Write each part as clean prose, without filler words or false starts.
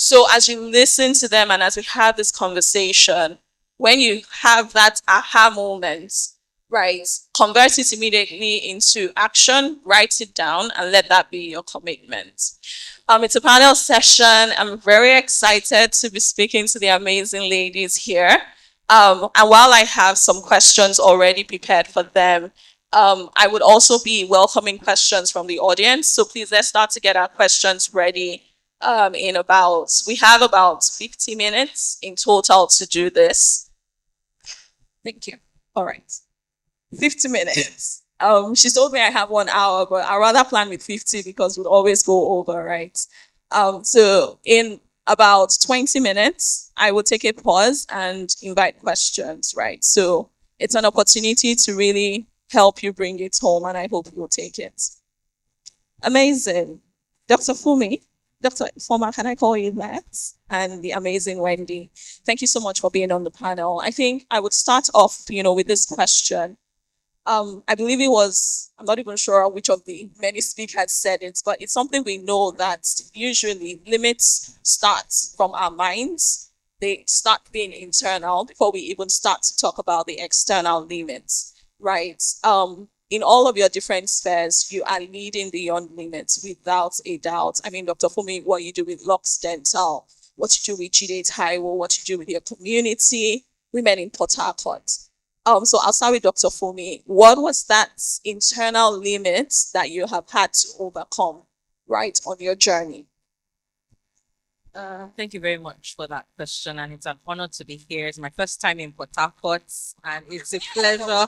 So as you listen to them and as we have this conversation, when you have that aha moment, right, convert it immediately into action, write it down, and let that be your commitment. It's a panel session. I'm very excited to be speaking to the amazing ladies here. And while I have some questions already prepared for them, I would also be welcoming questions from the audience. So please let's start to get our questions ready. We have about 50 minutes in total to do this. Thank you. All right. 50 minutes. She told me I have 1 hour, but I rather plan with 50 because we'd always go over, right? So in about 20 minutes, I will take a pause and invite questions, right? So it's an opportunity to really help you bring it home, and I hope you'll take it. Amazing. Dr. Fumi, Dr. Foma, can I call you that? And the amazing Wendy. Thank you so much for being on the panel. I think I would start off, with this question. I believe it was, I'm not even sure which of the many speakers said it, but it's something we know that usually limits start from our minds. They start being internal before we even start to talk about the external limits, right? In all of your different spheres, you are leading beyond limits without a doubt. I mean, Dr. Fumi, what you do with Lux Dental, what you do with Chide Taiwo, what you do with your community, women in Port Harcourt. So I'll start with Dr. Fumi. What was that internal limit that you have had to overcome, right, on your journey? Thank you very much for that question, and it's an honor to be here. It's my first time in Port Harcourt, and it's a pleasure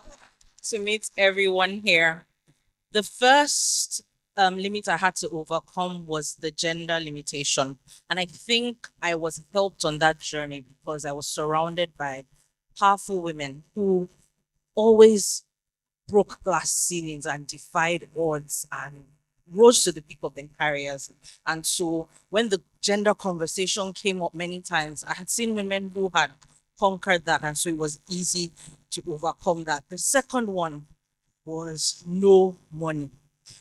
to meet everyone here. The first limit I had to overcome was the gender limitation, and I think I was helped on that journey because I was surrounded by powerful women who always broke glass ceilings and defied odds and rose to the peak of their careers. And so when the gender conversation came up many times, I had seen women who had conquered that. And so it was easy to overcome that. The second one was no money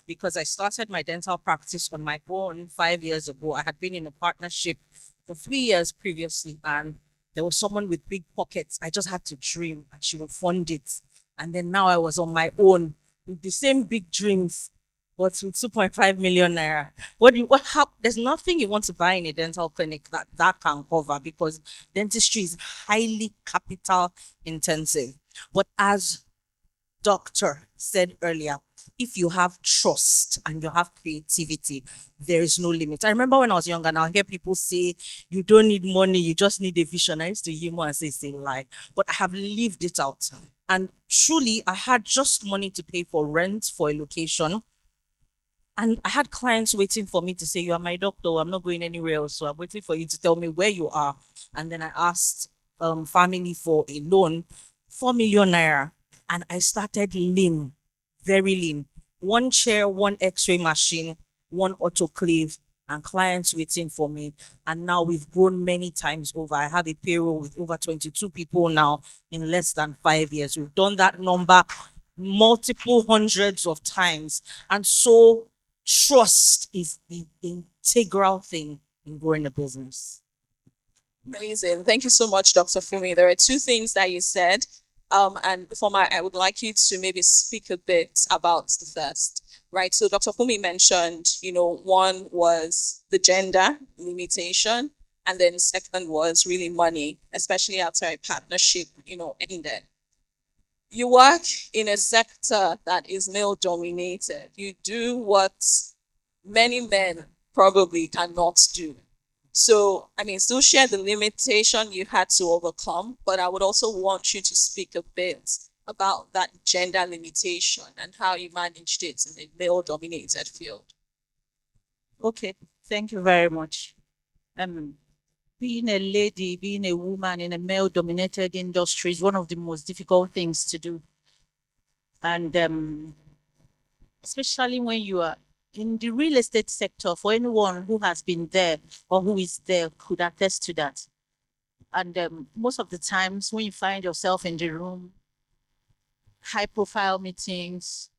because I started my dental practice on my own 5 years ago. I had been in a partnership for 3 years previously, and there was someone with big pockets. I just had to dream and she would fund it. And then now I was on my own with the same big dreams, but with 2.5 million naira. There's nothing you want to buy in a dental clinic that can cover because dentistry is highly capital intensive. But as doctor said earlier, if you have trust and you have creativity, there is no limit. I remember when I was younger, and I hear people say, you don't need money, you just need a vision. I used to hear more and say, it's a lie. But I have lived it out. And truly, I had just money to pay for rent for a location. And I had clients waiting for me to say, you are my doctor, I'm not going anywhere else. So I'm waiting for you to tell me where you are. And then I asked family for a loan, 4 million naira. And I started lean, very lean. One chair, one x-ray machine, one autoclave, and clients waiting for me. And now we've grown many times over. I have a payroll with over 22 people now in less than 5 years. We've done that number multiple hundreds of times. And so trust is the integral thing in growing a business. Amazing. Thank you so much, Dr. Fumi. There are two things that you said. And I would like you to maybe speak a bit about the first, right? So Dr. Fumi mentioned, one was the gender limitation, and then second was really money, especially after a partnership, ended. You work in a sector that is male dominated. You do what many men probably cannot do. So, I mean, still share the limitation you had to overcome, but I would also want you to speak a bit about that gender limitation and how you managed it in a male dominated field. Okay, thank you very much. Um, Being a lady, being a woman in a male dominated industry is one of the most difficult things to do. And especially when you are in the real estate sector, for anyone who has been there or who is there could attest to that. And most of the times when you find yourself in the room, high profile meetings,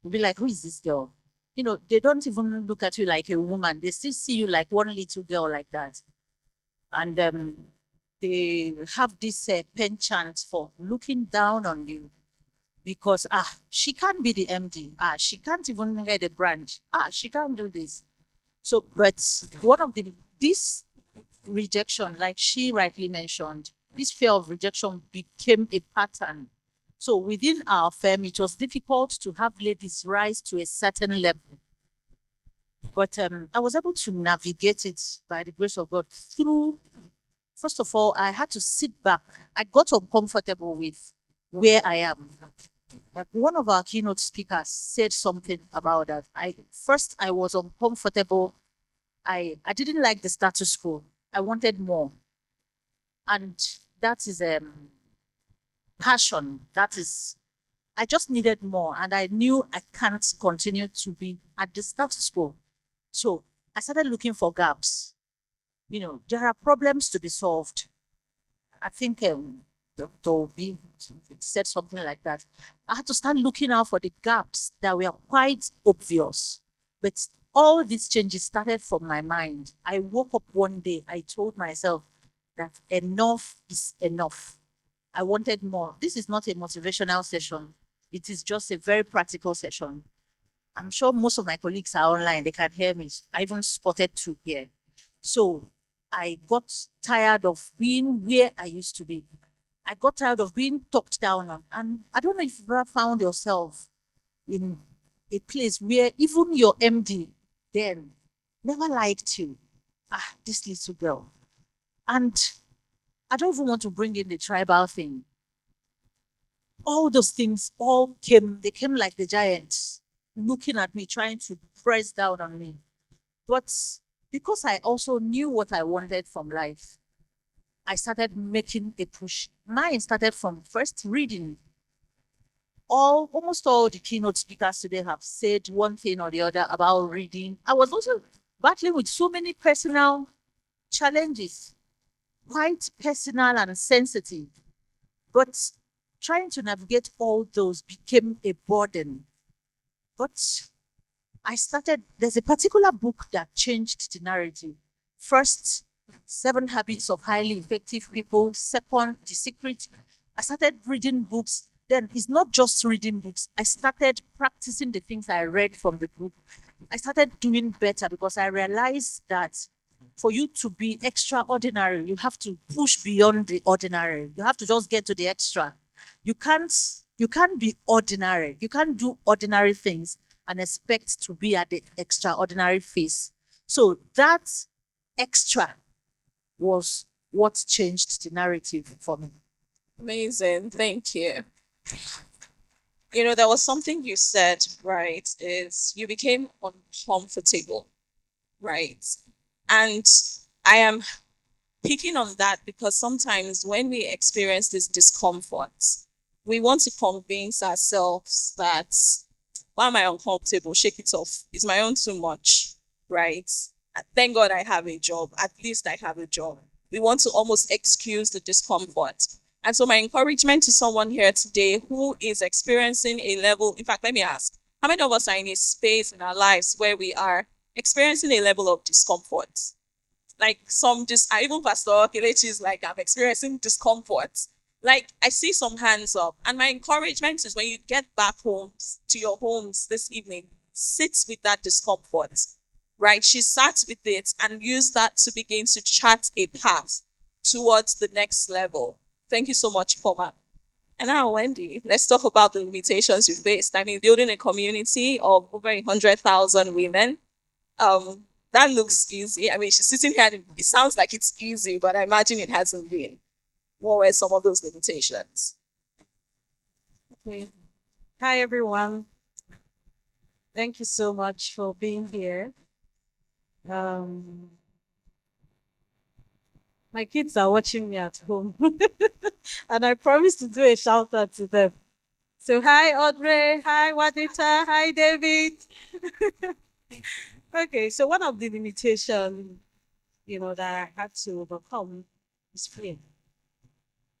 you'll be like, who is this girl? They don't even look at you like a woman. They still see you like one little girl like that. And they have this penchant for looking down on you because she can't be the MD. She can't even head a branch. She can't do this. So, but one of the this rejection, like she rightly mentioned, this fear of rejection became a pattern. So within our firm, it was difficult to have ladies rise to a certain level. But I was able to navigate it by the grace of God through, first of all, I had to sit back. I got uncomfortable with where I am. Like one of our keynote speakers said something about that. I was uncomfortable. I didn't like the status quo. I wanted more. And that is passion. That is I just needed more. And I knew I can't continue to be at the status quo. So I started looking for gaps. There are problems to be solved. I think Dr. Obi said something like that. I had to start looking out for the gaps that were quite obvious. But all these changes started from my mind. I woke up one day, I told myself that enough is enough. I wanted more. This is not a motivational session. It is just a very practical session. I'm sure most of my colleagues are online. They can hear me. I even spotted two here. So I got tired of being where I used to be. I got tired of being talked down on. And I don't know if you've ever found yourself in a place where even your MD then never liked you. This little girl. And I don't even want to bring in the tribal thing. All those things they came like the giants looking at me, trying to press down on me. But because I also knew what I wanted from life, I started making a push. Mine started from first reading. Almost all the keynote speakers today have said one thing or the other about reading. I was also battling with so many personal challenges, quite personal and sensitive. But trying to navigate all those became a burden. But there's a particular book that changed the narrative. First, Seven Habits of Highly Effective People. Second, The Secret. I started reading books. Then it's not just reading books. I started practicing the things I read from the book. I started doing better because I realized that for you to be extraordinary, you have to push beyond the ordinary. You have to just get to the extra. You can't you can't be ordinary. You can't do ordinary things and expect to be at the extraordinary phase. So that extra was what changed the narrative for me. Amazing. Thank you. There was something you said, right? Is you became uncomfortable, right? And I am picking on that because sometimes when we experience this discomfort, we want to convince ourselves that why am I uncomfortable? Shake it off. It's my own too much, right? Thank God I have a job. At least I have a job. We want to almost excuse the discomfort. And so my encouragement to someone here today who is experiencing a level, in fact, let me ask, how many of us are in a space in our lives where we are experiencing a level of discomfort? Like some just, I even Pastor Kelechi is like, I'm experiencing discomfort. Like I see some hands up. And my encouragement is when you get back home to your homes this evening, sit with that discomfort, right? She sat with it and used that to begin to chart a path towards the next level. Thank you so much, Poma. And now, Wendy, let's talk about the limitations you faced. I mean, building a community of over 100,000 women, um, that looks easy. I mean, she's sitting here and it sounds like it's easy, but I imagine it hasn't been. What were some of those limitations? Okay. Hi, everyone. Thank you so much for being here. Um, my kids are watching me at home, and I promised to do a shout out to them. So, hi, Audrey. Hi, Wadita. Hi, David. Okay, so one of the limitations, that I had to overcome is fear,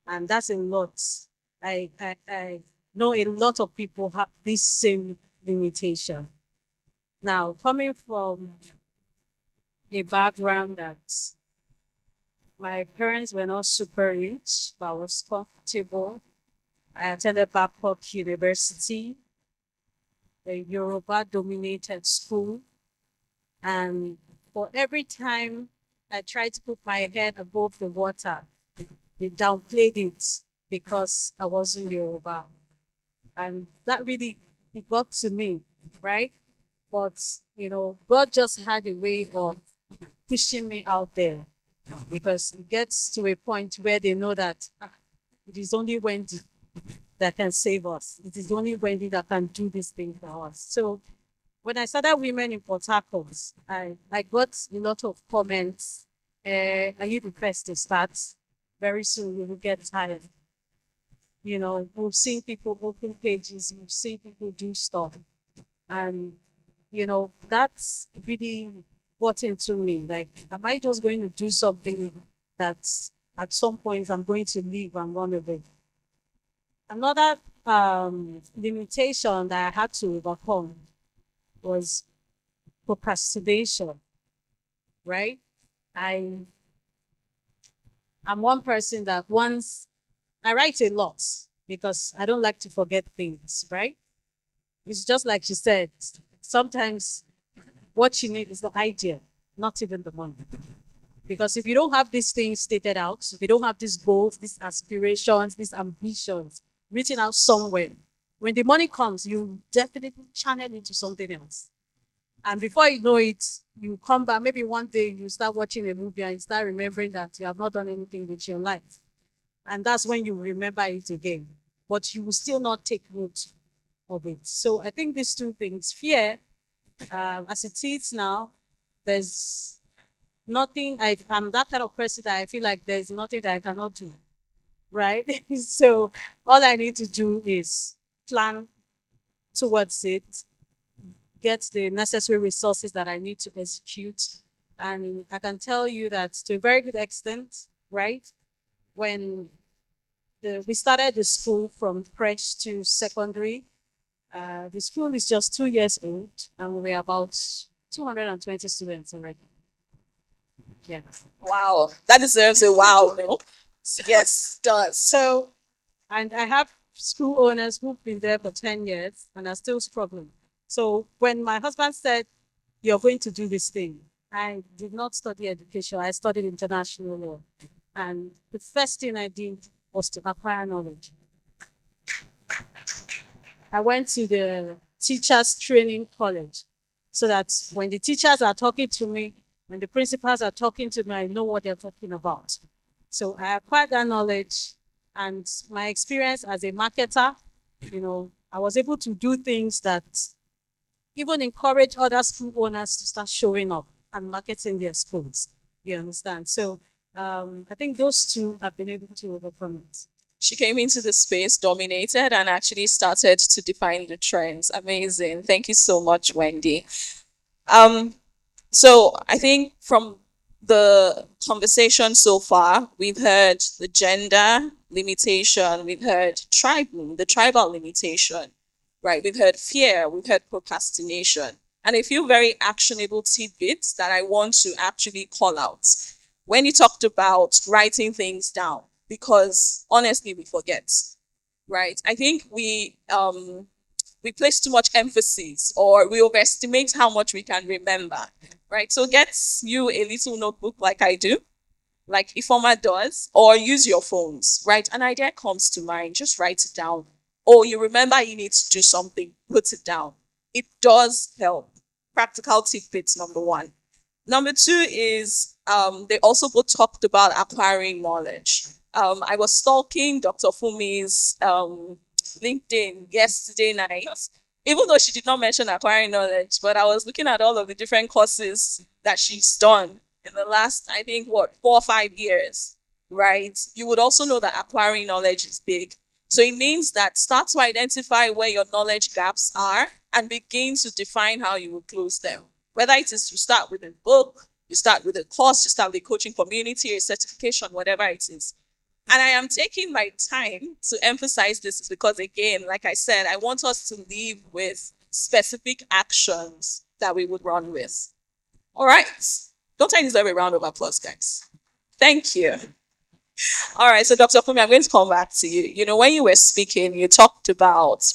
and that's a lot. I know a lot of people have this same limitation. Now, coming from a background that My parents were not super rich, but I was comfortable. I attended Babcock University, a Yoruba dominated school. And for every time I tried to put my head above the water, they downplayed it because I wasn't Yoruba. And that really it got to me, right? But God just had a way of pushing me out there because it gets to a point where they know that it is only Wendy that can save us. It is only Wendy that can do this thing for us. So when I started Women in Port Harcourt, I got a lot of comments. Are you the first to start? Very soon we will get tired. We've seen people open pages, we've seen people do stuff. And, that's really got into me. Like, am I just going to do something that at some point I'm going to leave and run away? Another limitation that I had to overcome was procrastination, right? I I'm one person that once I write a lot because I don't like to forget things, right? It's just like she said, sometimes what you need is the idea, not even the money. Because if you don't have these things stated out, if you don't have these goals, these aspirations, these ambitions written out somewhere, when the money comes, you definitely channel into something else. And before you know it, you come back, maybe one day you start watching a movie and you start remembering that you have not done anything with your life. And that's when you remember it again. But you will still not take note of it. So I think these two things, fear, as it is now, there's nothing, I'm that kind of person that I feel like there's nothing that I cannot do, right? So all I need to do is plan towards it, get the necessary resources that I need to execute. And I can tell you that to a very good extent, right? When we started the school from crèche to secondary, the school is just 2 years old, and we're about 220 students already. Yeah. Wow, that deserves a wow, no? Yes, does. So, and I have school owners who've been there for 10 years and are still struggling. So when my husband said, you're going to do this thing, I did not study education. I studied international law. And the first thing I did was to acquire knowledge. I went to the teachers training college so that when the teachers are talking to me, when the principals are talking to me, I know what they're talking about. So I acquired that knowledge, and my experience as a marketer, I was able to do things that even encourage other school owners to start showing up and marketing their schools. You understand? So I think those two have been able to overcome it. She came into the space, dominated, and actually started to define the trends. Amazing. Thank you so much, Wendy. Um, so I think from the conversation so far, we've heard the gender limitation, we've heard the tribal limitation, right? We've heard fear, we've heard procrastination, and a few very actionable tidbits that I want to actually call out. When you talked about writing things down, because honestly, we forget, right? I think we place too much emphasis or we overestimate how much we can remember, right? So get you a little notebook like I do, like Ifoma does, or use your phones, right? An idea comes to mind, just write it down. Or you remember you need to do something, put it down. It does help. Practical tidbits, number one. Number two is they also both talked about acquiring knowledge. I was stalking Dr. Fumi's LinkedIn yesterday night, even though she did not mention acquiring knowledge, but I was looking at all of the different courses that she's done in the last, I think, 4 or 5 years, right? You would also know that acquiring knowledge is big. So it means that start to identify where your knowledge gaps are and begin to define how you will close them. Whether it is to start with a book, you start with a course, you start with a coaching community, a certification, whatever it is. And I am taking my time to emphasize this because, again, like I said, I want us to leave with specific actions that we would run with. All right. Don't I deserve a round of applause, guys? Thank you. All right, so Dr. Fumi, I'm going to come back to you. You know, when you were speaking, you talked about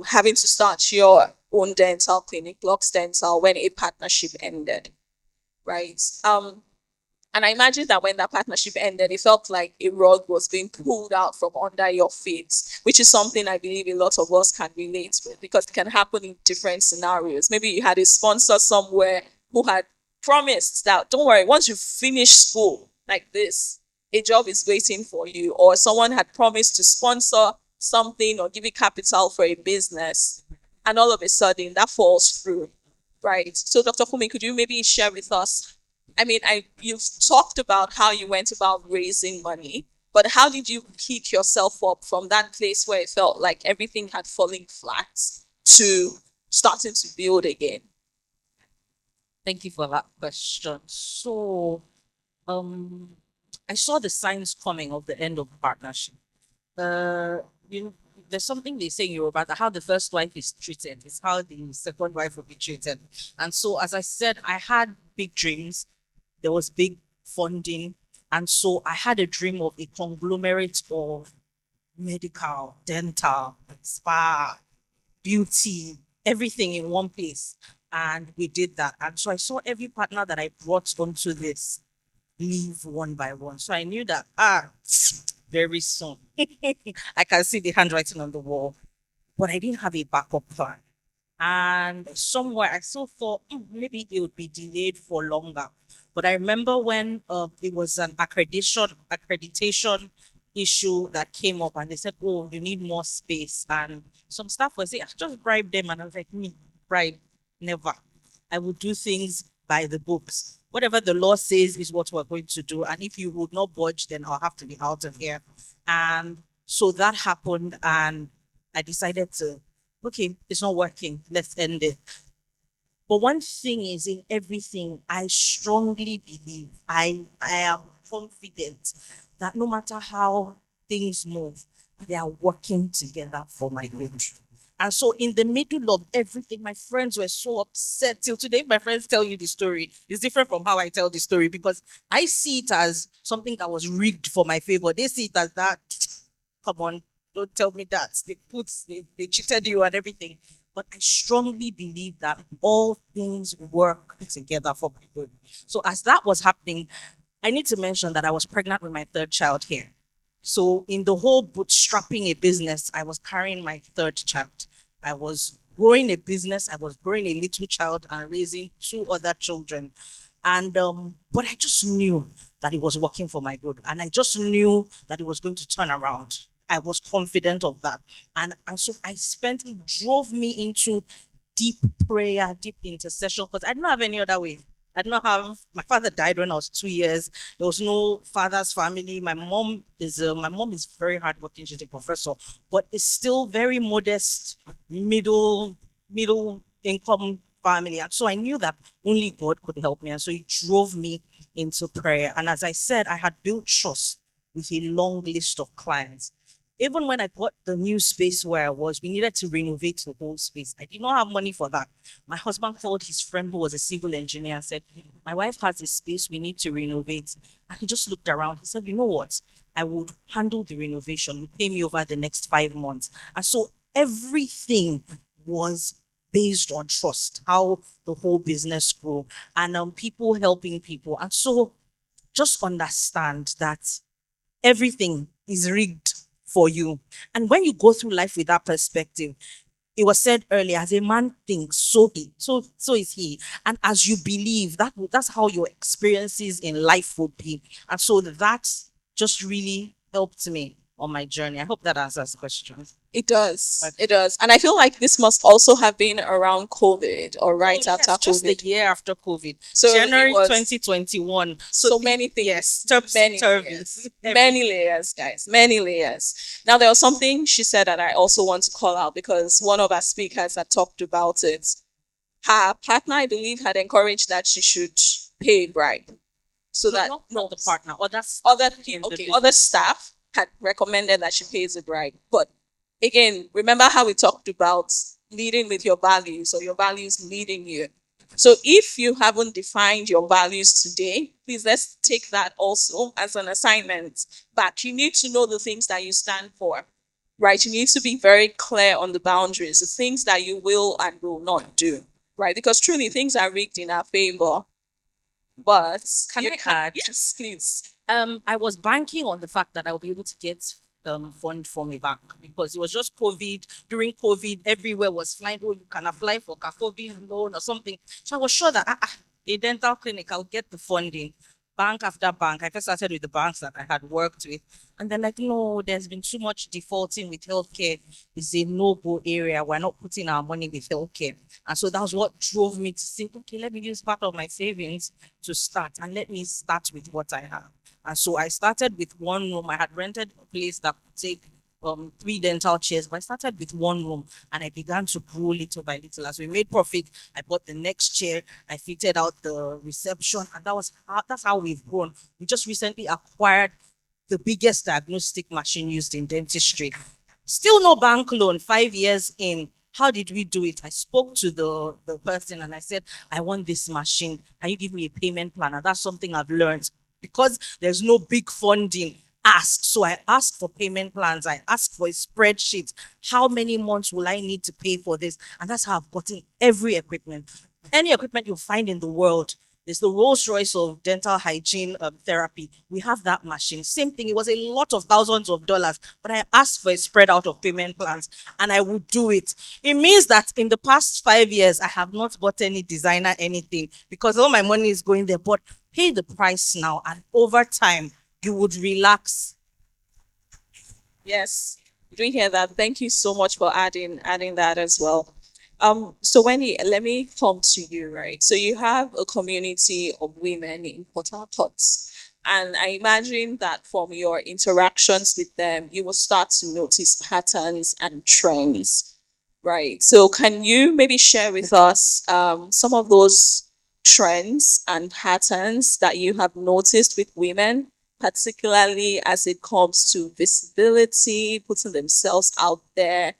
having to start your own dental clinic, Blocks Dental, when a partnership ended, right? And I imagine that when that partnership ended, it felt like a rug was being pulled out from under your feet, which is something I believe a lot of us can relate with because it can happen in different scenarios. Maybe you had a sponsor somewhere who had promised that, don't worry, once you finish school like this, a job is waiting for you, or someone had promised to sponsor something or give you capital for a business, and all of a sudden that falls through, right? So, Dr. Fumi, could you maybe share with us? I mean, you've talked about how you went about raising money, but how did you pick yourself up from that place where it felt like everything had fallen flat to starting to build again? Thank you for that question. So, um, I saw the signs coming of the end of partnership. Uh, you know, there's something they say in Yoruba that how the first wife is treated is how the second wife will be treated. And so, as I said, I had big dreams. There was big funding. And so I had a dream of a conglomerate of medical, dental, spa, beauty, everything in one place. And we did that. And so I saw every partner that I brought onto this leave one by one. So I knew that, very soon, I can see the handwriting on the wall, but I didn't have a backup plan. And somewhere I still thought maybe it would be delayed for longer. But I remember when it was an accreditation issue that came up, and they said, "Oh, you need more space." And some staff was saying, "Just bribe them," and I was like, "Me, bribe, never. I will do things by the books. Whatever the law says is what we're going to do. And if you would not budge, then I'll have to be out of here." And so that happened, and I decided to, okay, it's not working. Let's end it. But one thing is, in everything, I strongly believe, I am confident that no matter how things move, they are working together for my good. And so, in the middle of everything, my friends were so upset. Till today, my friends tell you the story. It's different from how I tell the story because I see it as something that was rigged for my favor. They see it as that. Come on, don't tell me that. They cheated you and everything. But I strongly believe that all things work together for my good. So as that was happening, I need to mention that I was pregnant with my third child here. So in the whole bootstrapping a business, I was carrying my third child. I was growing a business, I was growing a little child and raising two other children. And but I just knew that it was working for my good. And I just knew that it was going to turn around. I was confident of that. And so it drove me into deep prayer, deep intercession, because I didn't have any other way. I did not have, my father died when I was 2 years. There was no father's family. My mom is very hardworking. She's a professor, but it's still very modest, middle income family. And so I knew that only God could help me. And so he drove me into prayer. And as I said, I had built trust with a long list of clients. Even when I got the new space where I was, we needed to renovate the whole space. I did not have money for that. My husband called his friend who was a civil engineer and said, "My wife has a space we need to renovate." And he just looked around. He said, "You know what? I would handle the renovation. You pay me over the next 5 months." And so everything was based on trust, how the whole business grew, and people helping people. And so just understand that everything is rigged for you. And when you go through life with that perspective, it was said earlier, as a man thinks, so is he. And as you believe, that's how your experiences in life would be. And so that just really helped me on my journey. I hope that answers the question. It does. But- It does. And I feel like this must also have been around COVID or right Oh, after yes, just the COVID. year after COVID. So January it was 2021. so many things. Yes, Many topsy-turvy. layers. Many layers, guys. Many layers. Now, there was something she said that I also want to call out because one of our speakers had talked about it. Her partner, I believe, had encouraged that she should pay a bribe. So that Not the partner, or that's other people, okay, other staff had recommended that she pays a bribe. But again, remember how we talked about leading with your values or your values leading you. So if you haven't defined your values today, please let's take that also as an assignment. But you need to know the things that you stand for, right? You need to be very clear on the boundaries, the things that you will and will not do, right? Because truly things are rigged in our favor. But Can you I can, add? yes, please. I was banking on the fact that I will be able to get fund from a bank because it was just COVID. During COVID, everywhere was flying. Oh, you can apply for COVID loan or something. So I was sure that a dental clinic, I'll get the funding. Bank after bank. I first started with the banks that I had worked with. And then like, no, there's been too much defaulting with healthcare. It's a no-go area. We're not putting our money with healthcare. And so that was what drove me to think, okay, let me use part of my savings to start and let me start with what I have. And so I started with one room. I had rented a place that could take 3 dental chairs, but I started with one room and I began to grow little by little. As we made profit, I bought the next chair, I fitted out the reception, and that's how we've grown. We just recently acquired the biggest diagnostic machine used in dentistry. Still no bank loan, 5 years in. How did we do it? I spoke to the person and I said, I want this machine. Can you give me a payment plan? And that's something I've learned because there's no big funding. Ask. So I asked for payment plans. I asked for a spreadsheet. How many months will I need to pay for this? And that's how I've gotten every equipment. Any equipment you'll find in the world, there's the Rolls Royce of dental hygiene therapy. We have that machine. Same thing. It was a lot of thousands of dollars, but I asked for a spread out of payment plans and I would do it. It means that in the past 5 years, I have not bought any designer anything because all my money is going there. But pay the price now and over time, you would relax. Yes, we do hear that. Thank you so much for adding that as well. So Wendy, let me come to you, right? So you have a community of women in Port Harcourt, and I imagine that from your interactions with them, you will start to notice patterns and trends, right? So can you maybe share with us some of those trends and patterns that you have noticed with women, particularly as it comes to visibility, putting themselves out there,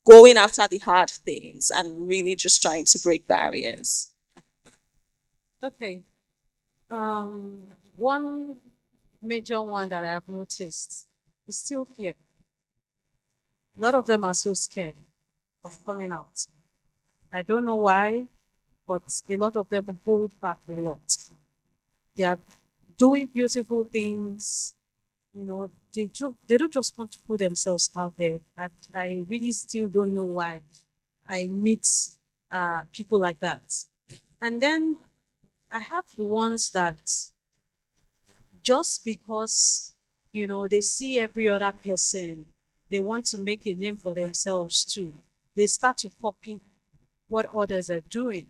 going after the hard things, and really just trying to break barriers? Okay. One major one that I've noticed is still fear. A lot of them are so scared of coming out. I don't know why, but a lot of them hold back a lot. They are doing beautiful things, they don't just want to put themselves out there. And I really still don't know why I meet people like that. And then I have the ones that just because they see every other person, they want to make a name for themselves too. They start to copy what others are doing.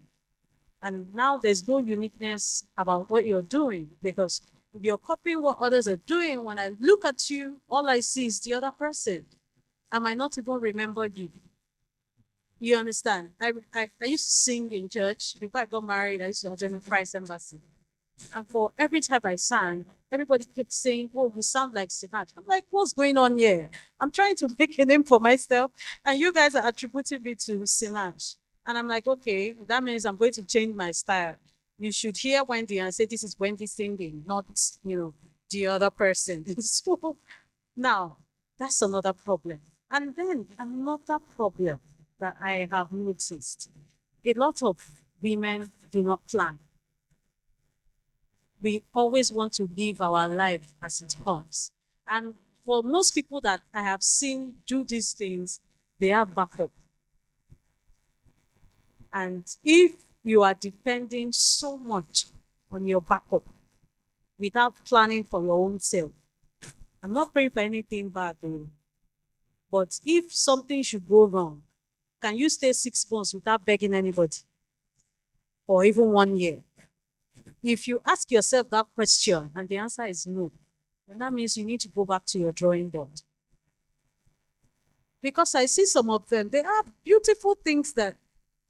And now there's no uniqueness about what you're doing because if you're copying what others are doing, when I look at you, all I see is the other person. I might not even remember you. You understand? I used to sing in church. Before I got married, I used to attend Christ Embassy. And for every time I sang, everybody kept saying, "Oh, you sound like Sinach." I'm like, what's going on here? I'm trying to make a name for myself, and you guys are attributing me to Sinach. And I'm like, okay, that means I'm going to change my style. You should hear Wendy and say, this is Wendy singing, not, the other person. So now, that's another problem. And then another problem that I have noticed, a lot of women do not plan. We always want to live our life as it comes. And for most people that I have seen do these things, they have backup. And if you are depending so much on your backup without planning for your own self, I'm not praying for anything bad, but if something should go wrong, can you stay 6 months without begging anybody? Or even 1 year? If you ask yourself that question and the answer is no, then that means you need to go back to your drawing board. Because I see some of them, they have beautiful things that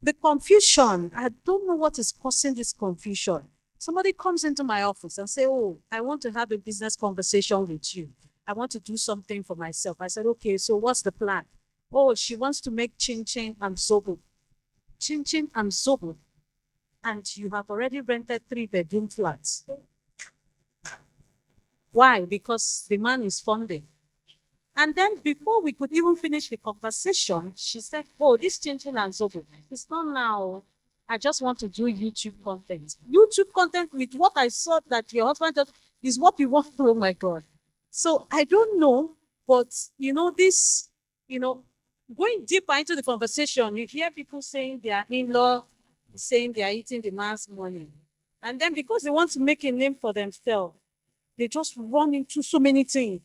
the confusion, I don't know what is causing this confusion. Somebody comes into my office and say, "Oh, I want to have a business conversation with you. I want to do something for myself." I said, "Okay, so what's the plan?" "Oh, she wants to make chin chin and zobo." Chin chin and zobo. and you have already rented 3-bedroom flats. Why? Because the man is funding. And then before we could even finish the conversation, she said, "Oh, this changing and Zobo, it's not now. I just want to do YouTube content. YouTube content with what I saw that your husband does is what we want." Oh my God. So I don't know, but this, you know, going deeper into the conversation, you hear people saying they are in-law, saying they are eating the man's money. And then because they want to make a name for themselves, they just run into so many things.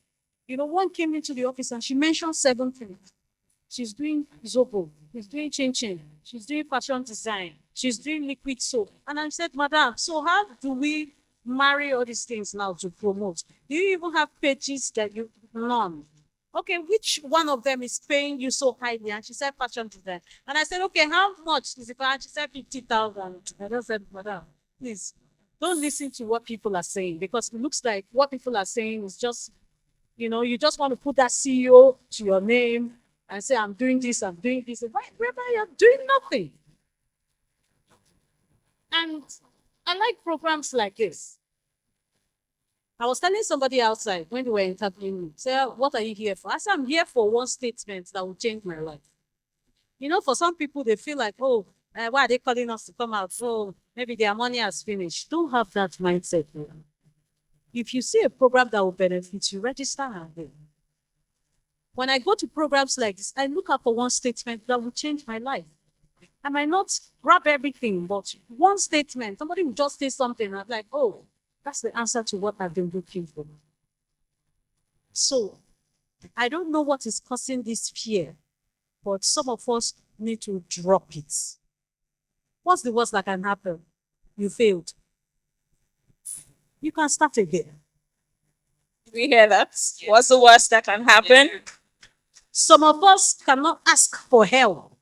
One came into the office and she mentioned 7 things. She's doing Zobo, she's doing Chin Chin, she's doing fashion design, she's doing liquid soap. And I said, "Madam, so how do we marry all these things now to promote? Do you even have pages that you none? Okay, which one of them is paying you so highly?" And she said, "Fashion design." And I said, "Okay, how much is it?" And she said, 50,000. I just said, "Madam, please don't listen to what people are saying, because it looks like what people are saying is just, you just want to put that CEO to your name and say, I'm doing this, I'm doing this. And whereby you're doing nothing." And I like programs like this. I was telling somebody outside when they were interviewing me, say, "What are you here for?" I said, "I'm here for one statement that will change my life." For some people, they feel like, "Oh, why are they calling us to come out? Oh, maybe their money has finished." Don't have that mindset. If you see a program that will benefit you, register and go. When I go to programs like this, I look out for one statement that will change my life. I might not grab everything, but one statement, somebody will just say something, and I'm like, "Oh, that's the answer to what I've been looking for." So I don't know what is causing this fear, but some of us need to drop it. What's the worst that can happen? You failed. You can start again. We hear that. What's the worst that can happen? Some of us cannot ask for help.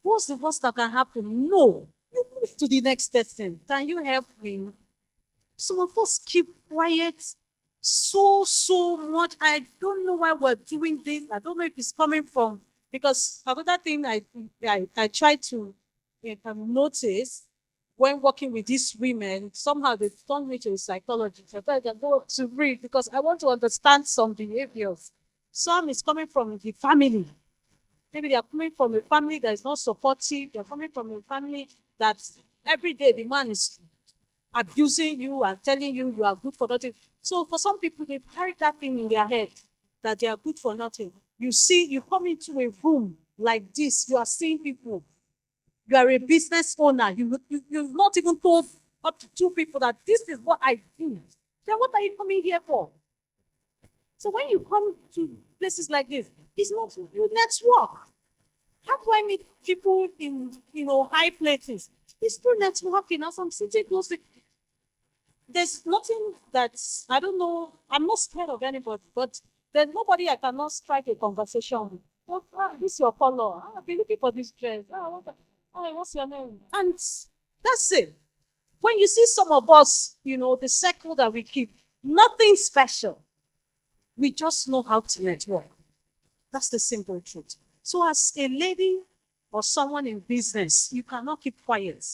What's the worst that can happen? No. You move to the next person. Can you help me? Some of us keep quiet so much. I don't know why we're doing this. I don't know if it's coming from, because another thing I try to notice when working with these women, somehow they turned me to a psychologist. I thought I go to read because I want to understand some behaviors. Some is coming from the family. Maybe they are coming from a family that is not supportive. They're coming from a family that every day the man is abusing you and telling you you are good for nothing. So for some people, they carry that thing in their head that they are good for nothing. You come into a room like this, you are seeing people. You are a business owner. You've not even told up to 2 people that this is what I do. Then what are you coming here for? So when you come to places like this, it's not you network. How do I meet people in high places? It's through networking. As I'm sitting close, there's nothing that's, I don't know. I'm not scared of anybody, but there's nobody I cannot strike a conversation with. "Oh, this is your color. I've been looking for this dress. What's your name?" And that's it. When you see some of us, the circle that we keep, nothing special. We just know how to network. That's the simple truth. So as a lady or someone in business, you cannot keep quiet.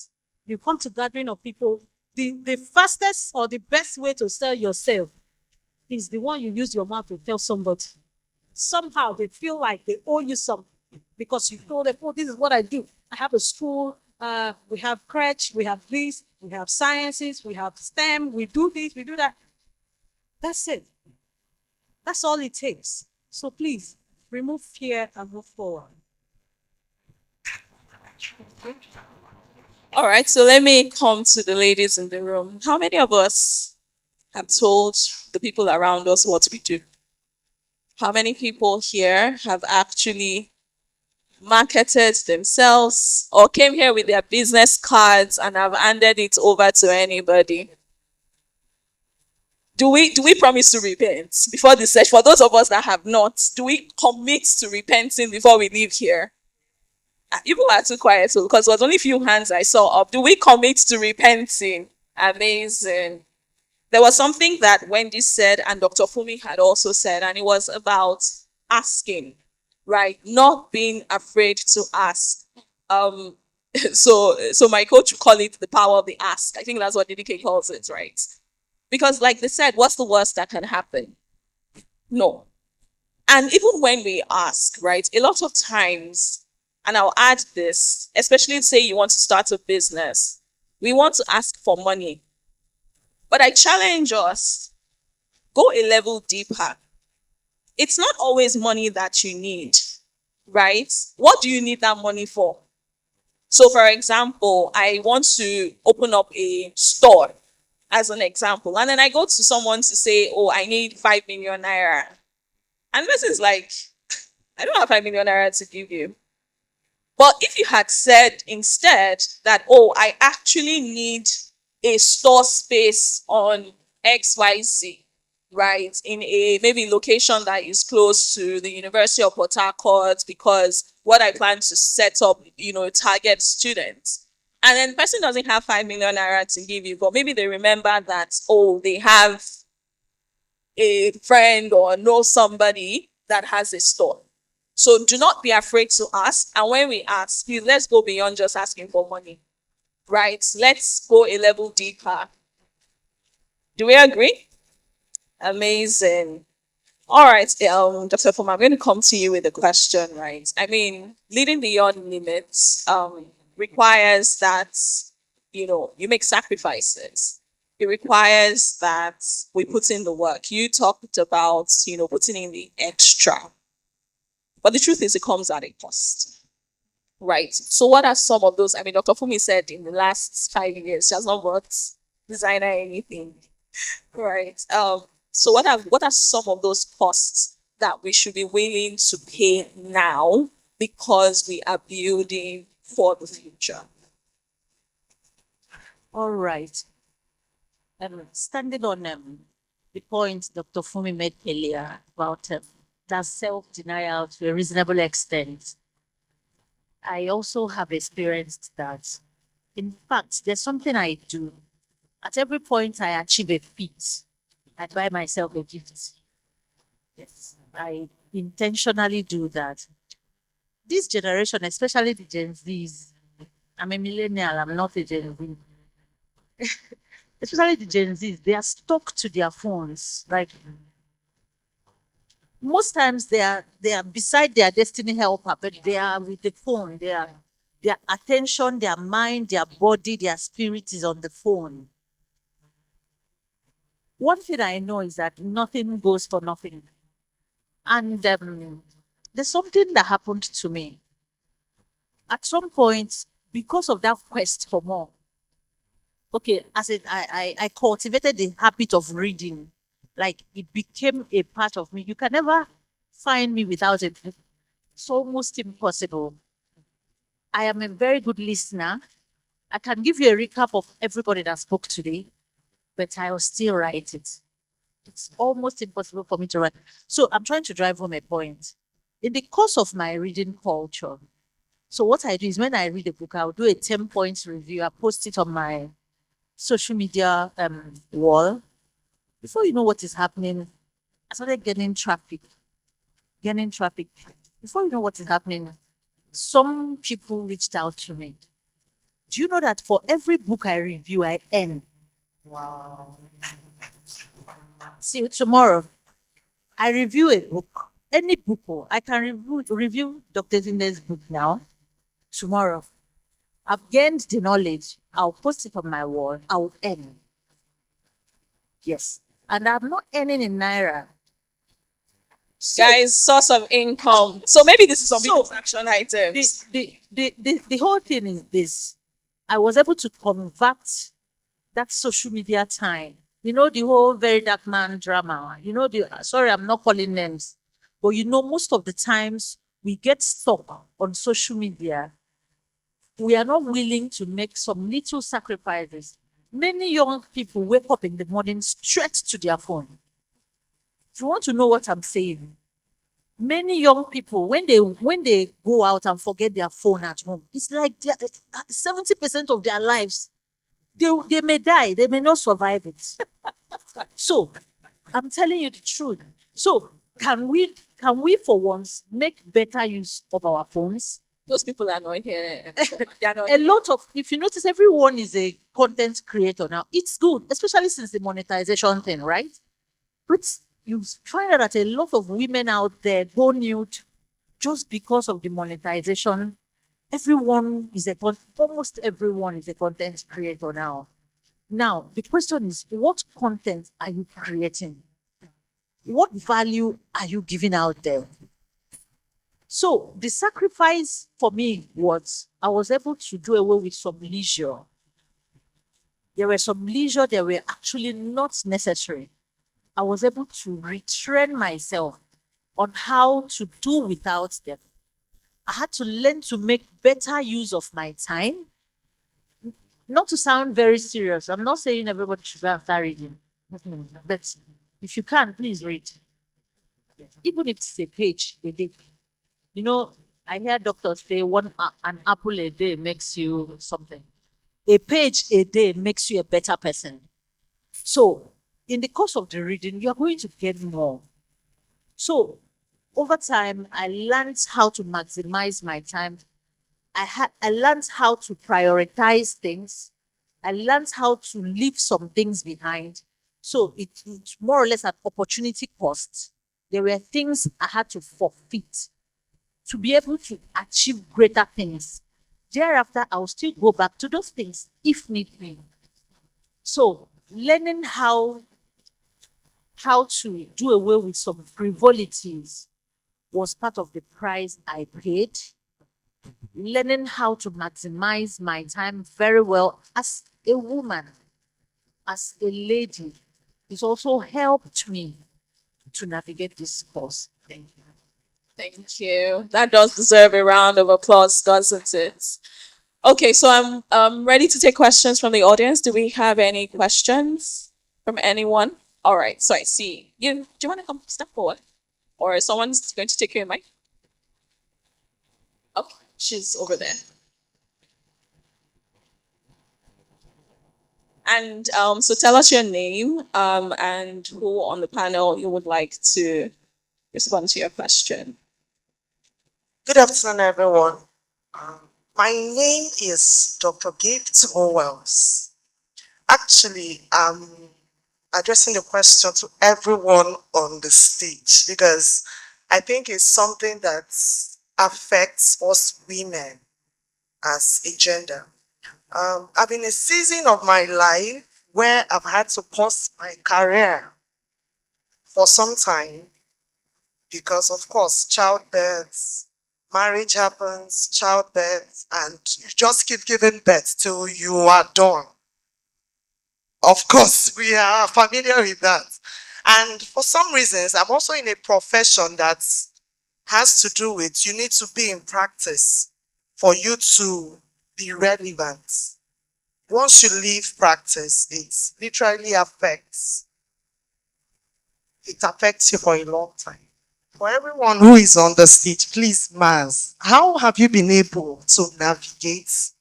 You come to gathering of people. The fastest or the best way to sell yourself is the one you use your mouth to tell somebody. Somehow they feel like they owe you something because you told them, "Oh, this is what I do. I have a school. We have crèche, we have this, we have sciences, we have STEM, we do this, we do that." That's it. That's all it takes. So please remove fear and move forward. All right, so let me come to the ladies in the room. How many of us have told the people around us what we do? How many people here have actually marketed themselves or came here with their business cards and have handed it over to anybody? Do we promise to repent before the session? For those of us that have not, do we commit to repenting before we leave here? You people are too quiet, so because it was only a few hands I saw up. Do we commit to repenting? Amazing. There was something that Wendy said and Dr. Fumi had also said, and it was about asking, right? Not being afraid to ask. So my coach would call it the power of the ask. I think that's what DDK calls it, right? Because like they said, what's the worst that can happen? No. And even when we ask, right, a lot of times, and I'll add this, especially say you want to start a business, we want to ask for money. But I challenge us, go a level deeper. It's not always money that you need, right? What do you need that money for? So, for example, I want to open up a store as an example, and then I go to someone to say, oh, I need 5 million naira. And this is like, I don't have 5 million naira to give you. But if you had said instead that, oh, I actually need a store space on XYZ, right, in a maybe location that is close to the University of Port Harcourt, because what I plan to set up, target students. And then the person doesn't have 5 million naira to give you, but maybe they remember that, oh, they have a friend or know somebody that has a store. So do not be afraid to ask. And when we ask, please, let's go beyond just asking for money, right? Let's go a level deeper. Do we agree? Amazing. All right, Dr. Fuma, I'm going to come to you with a question, right? I mean, leading beyond limits requires that, you make sacrifices. It requires that we put in the work. You talked about, putting in the extra. But the truth is, it comes at a cost, right? So, what are some of those? I mean, Dr. Fumi said in the last 5 years, she has not bought designer anything, right? So, what are some of those costs that we should be willing to pay now because we are building for the future? All right. Standing on the point Dr. Fumi made earlier about that self-denial to a reasonable extent, I also have experienced that. In fact, there's something I do. At every point I achieve a feat, I buy myself a gift. Yes, I intentionally do that. This generation, especially the Gen Zs, I'm a millennial, I'm not a Gen Z. Especially the Gen Zs, they are stuck to their phones. Like most times they are beside their destiny helper, but they are with the phone. Their attention, their mind, their body, their spirit is on the phone. One thing I know is that nothing goes for nothing. And there's something that happened to me. At some point, because of that quest for more, okay, as I cultivated the habit of reading. Like it became a part of me. You can never find me without it. It's almost impossible. I am a very good listener. I can give you a recap of everybody that spoke today, but I will still write it. It's almost impossible for me to write. So I'm trying to drive home a point. In the course of my reading culture, so what I do is when I read a book, I'll do a 10 points review. I post it on my social media wall. Before you know what is happening, I started getting traffic. Getting traffic. Before you know what is happening, some people reached out to me. Do you know that for every book I review, I earn? Wow. See, tomorrow, I review a book, any book. I can review Dr. Zinde's book now. Tomorrow, I've gained the knowledge. I'll post it on my wall. I'll earn. Yes. And I'm not earning in Naira. So, Guys, source of income. So maybe this is some So, people's action items. the whole thing is this. I was able to convert that social media time. You know, the whole very dark man drama. You know, sorry, I'm not calling names, but most of the times we get stuck on social media. We are not willing to make some little sacrifices. Many young people wake up in the morning straight to their phone. If you want to know what I'm saying, many young people when they go out and forget their phone at home, it's like 70% of their lives they may die, they may not survive it. So I'm telling you the truth. So can we for once make better use of our phones? Those people are not here. They are not A lot of, if you notice, everyone is a content creator now. It's good, especially since the monetization thing, right? But you find out that a lot of women out there go nude just because of the monetization. Everyone is almost everyone is a content creator now. Now, the question is, what content are you creating? What value are you giving out there? So the sacrifice for me was I was able to do away with some leisure. There were some leisure that were actually not necessary. I was able to retrain myself on how to do without them. I had to learn to make better use of my time. Not to sound very serious, I'm not saying everybody should go and start reading. But if you can, please read. Even if it's a page a day. You know, I hear doctors say an apple a day makes you something. A page a day makes you a better person. So, in the course of the reading, you're going to get more. So, over time, I learned how to maximize my time. I learned how to prioritize things. I learned how to leave some things behind. So it's more or less an opportunity cost. There were things I had to forfeit to be able to achieve greater things. Thereafter, I'll still go back to those things if need be. So learning how to do away with some frivolities was part of the price I paid. Learning how to maximize my time very well as a woman, as a lady, it also helped me to navigate this course. Thank you. Thank you. That does deserve a round of applause, doesn't it? Okay, so I'm ready to take questions from the audience. Do we have any questions from anyone? All right, so I see you. Do you want to come step forward, or someone's going to take your mic? Oh, she's over there. And so tell us your name and who on the panel you would like to respond to your question. Good afternoon, everyone. My name is Dr. Gift Owells. Actually, I'm addressing the question to everyone on the stage because I think it's something that affects us women as a gender. I've been in a season of my life where I've had to pause my career for some time because, of course, childbirth, marriage happens, childbirth, and you just keep giving birth till you are done. Of course, we are familiar with that. And for some reasons, I'm also in a profession that has to do with you need to be in practice for you to be relevant. Once you leave practice, it affects you for a long time. For everyone who is on the stage, please, Maz, how have you been able to navigate?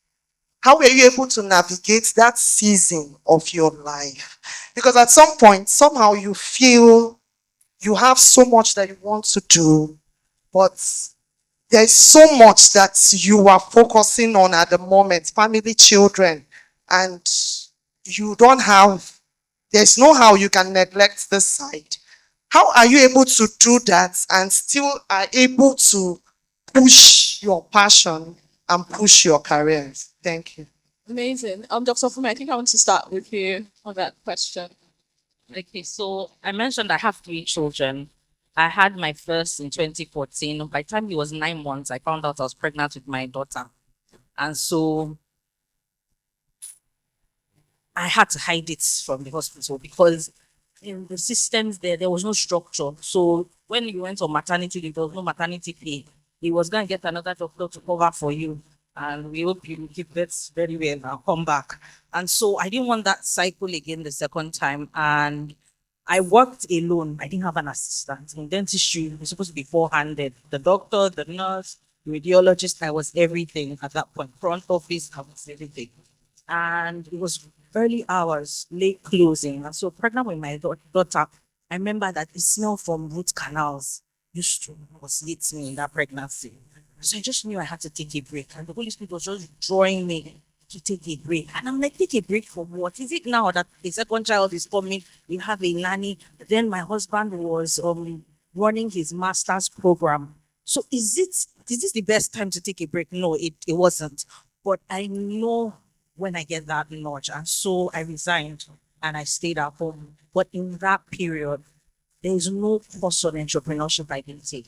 How were you able to navigate that season of your life? Because at some point, somehow you feel you have so much that you want to do, but there's so much that you are focusing on at the moment, family, children, and you don't have, there's no how you can neglect this side. How are you able to do that and still are able to push your passion and push your career? Thank you. Amazing. Dr. Fumi, I think I want to start with you on that question. Okay, so I mentioned I have 3 children. I had my first in 2014. By the time he was 9 months, I found out I was pregnant with my daughter. And so I had to hide it from the hospital because in the systems there was no structure. So when you went on maternity leave, there was no maternity pay. He was going to get another doctor to cover for you. And we hope you keep that very well and come back. And so I didn't want that cycle again the second time. And I worked alone. I didn't have an assistant. In dentistry, it was supposed to be 4-handed. The doctor, the nurse, the radiologist, I was everything at that point. Front office, I was everything. And it was early hours, late closing. And so pregnant with my daughter, I remember that it smelled from root canals. used to nauseate me in that pregnancy. So I just knew I had to take a break. And the Holy Spirit was just drawing me to take a break. And I'm like, take a break for what? Is it now that the second child is coming? You have a nanny. Then my husband was running his master's program. So is this the best time to take a break? No, it wasn't. But I know when I get that nudge. And so I resigned and I stayed at home. But in that period, there is no course on entrepreneurship I didn't take.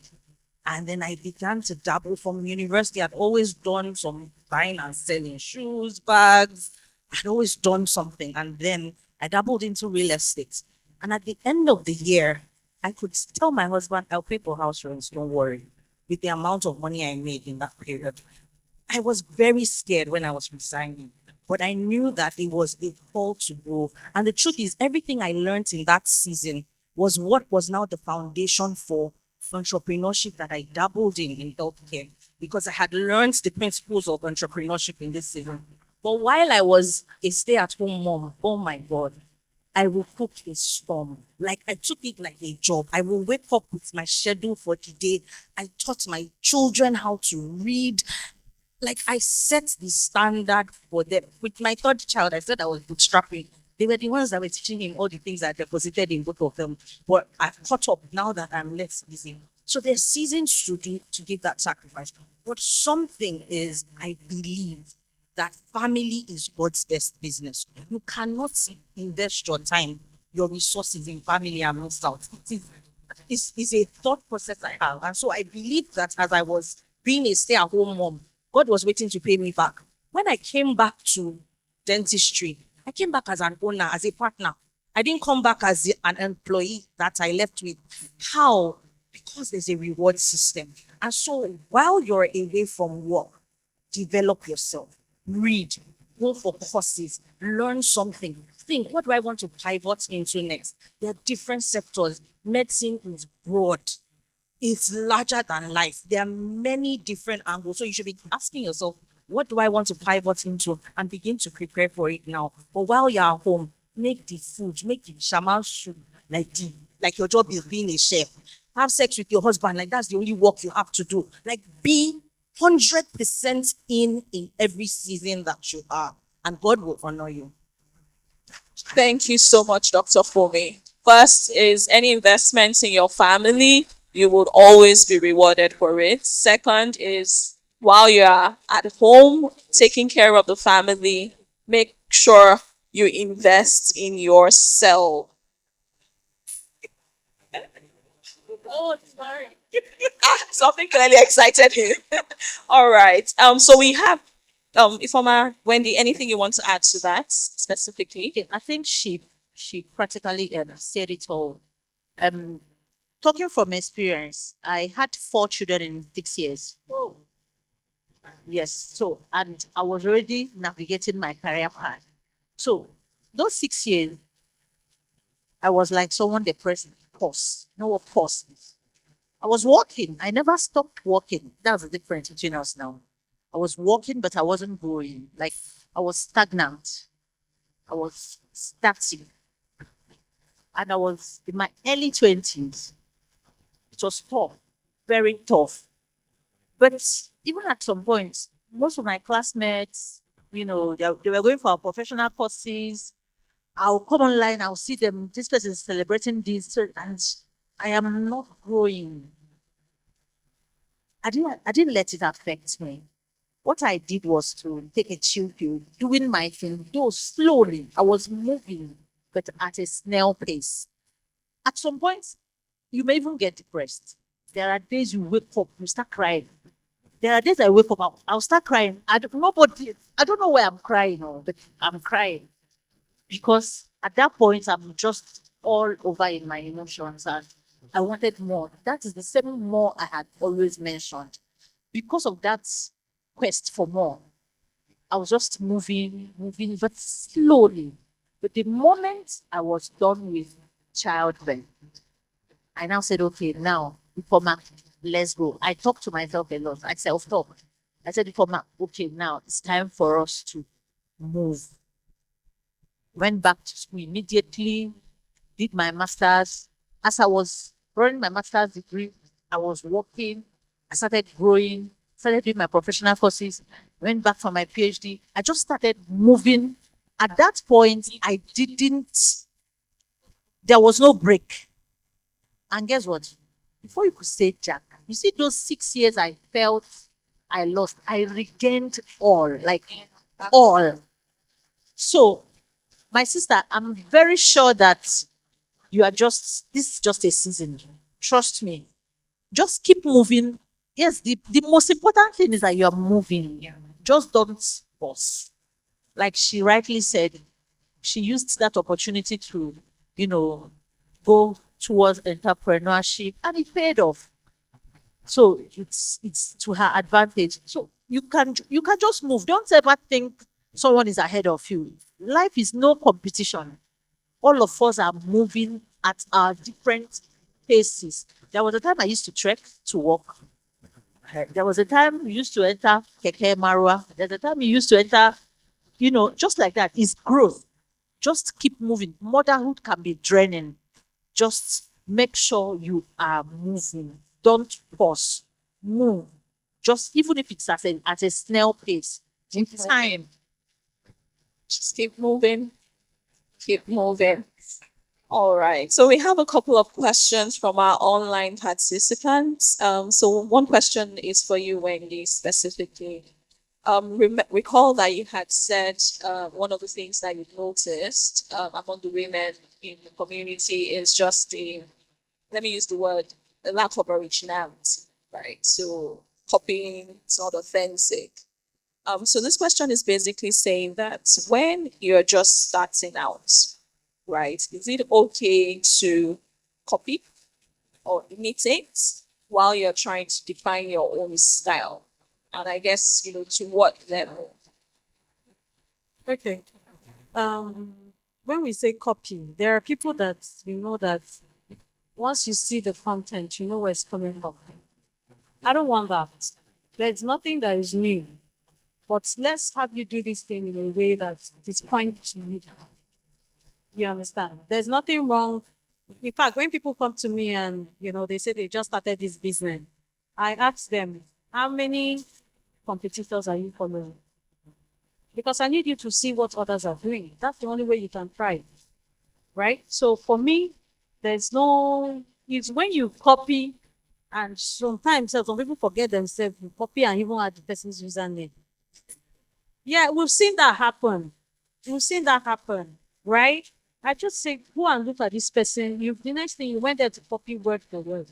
And then I began to dabble from university. I'd always done some buying and selling shoes, bags. I'd always done something. And then I dabbled into real estate. And at the end of the year, I could tell my husband, I'll pay for house rents, don't worry, with the amount of money I made in that period. I was very scared when I was resigning, but I knew that it was a call to grow. And the truth is, everything I learned in that season was what was now the foundation for entrepreneurship that I dabbled in healthcare because I had learned the principles of entrepreneurship in this season. But while I was a stay at home mom, oh my God, I will cook a storm. Like I took it like a job. I will wake up with my schedule for the day. I taught my children how to read. Like I set the standard for them. With my third child, I said I was bootstrapping. They were the ones that were teaching him all the things I deposited in both of them. But I've caught up now that I'm less busy. So there's seasons to do to give that sacrifice. But something is, I believe that family is God's best business. You cannot invest your time, your resources in family and miss out. It's a thought process I have. And so I believe that as I was being a stay at home mom, God was waiting to pay me back. When I came back to dentistry, I came back as an owner, as a partner. I didn't come back as an employee that I left with. How? Because there's a reward system. And so while you're away from work, develop yourself, read, go for courses, learn something. Think, what do I want to pivot into next? There are different sectors. Medicine is broad, it's larger than life. There are many different angles. So you should be asking yourself, what do I want to pivot into and begin to prepare for it now? But while you're at home, make the food, make the shaman soup like your job is being a chef. Have sex with your husband, like that's the only work you have to do. Like be 100% in every season that you are, and God will honor you. Thank you so much, Dr. Fumi. First is any investments in your family, you would always be rewarded for it. Second is while you're at home taking care of the family, make sure you invest in yourself. Oh, sorry. Something clearly excited him. All right. So we have Ifoma, Wendy, anything you want to add to that specifically? Okay, I think she practically said it all. Um, Talking from experience, I had 4 children in 6 years. Oh, Yes, so and I was already navigating my career path. So those 6 years, I was like someone depressed. Pause. You know what pause is? I was working. I never stopped working. That's the difference between us now. I was working, but I wasn't growing. Like I was stagnant. I was static. And I was in my early 20s. It was tough, very tough. But even at some point, most of my classmates, they were going for professional courses. I'll come online, I'll see them, this person is celebrating this, and I am not growing. I didn't let it affect me. What I did was to take a chill pill, doing my thing, though slowly. I was moving, but at a snail pace. At some point, you may even get depressed. There are days you wake up, you start crying. There are days I wake up, I'll start crying. I don't know why I'm crying, but I'm crying because at that point I'm just all over in my emotions and I wanted more. That is the same more I had always mentioned. Because of that quest for more, I was just moving, but slowly. But the moment I was done with childbirth, I now said, okay, now, Ifoma, let's go. I talk to myself a lot. I self-talk. I said, Ifoma, okay, now it's time for us to move. Went back to school immediately, did my master's. As I was running my master's degree, I was working. I started growing, started doing my professional courses, went back for my PhD. I just started moving. At that point, there was no break. And guess what? Before you could say Jack, you see those 6 years I felt I lost, I regained all, like all. So, my sister, I'm very sure that this is just a season. Trust me. Just keep moving. Yes, the most important thing is that you are moving. Just don't pause. Like she rightly said, she used that opportunity to, you know, go towards entrepreneurship and it paid off. So it's to her advantage. So you can just move. Don't ever think someone is ahead of you. Life is no competition. All of us are moving at our different paces. There was a time I used to trek to work. There was a time we used to enter Keke Marwa. There's a time you used to enter, just like that. It's growth. Just keep moving. Motherhood can be draining. Just make sure you are moving. Don't pause. Move. Just even if it's at a snail pace. In time. Just keep moving, keep moving. All right. So we have a couple of questions from our online participants. So one question is for you, Wendy, specifically. Recall that you had said one of the things that you noticed among the women in the community is just let me use the word, the lack of originality, right? So copying is not authentic. So this question is basically saying that when you're just starting out, right, is it okay to copy or imitate while you're trying to define your own style? And I guess, to what level? Okay. Um, when we say copy, there are people that that once you see the content, you know where it's coming from. I don't want that. There's nothing that is new, but let's have you do this thing in a way that is point to you. You understand? There's nothing wrong. In fact, when people come to me and they say they just started this business, I ask them, how many competitors are you following? Because I need you to see what others are doing. That's the only way you can thrive, right? So for me, it's when you copy, and sometimes some people forget themselves, you copy and even add the person's username. Yeah, we've seen that happen. We've seen that happen, right? I just say, go and look at this person. The next thing you went there to copy word for word.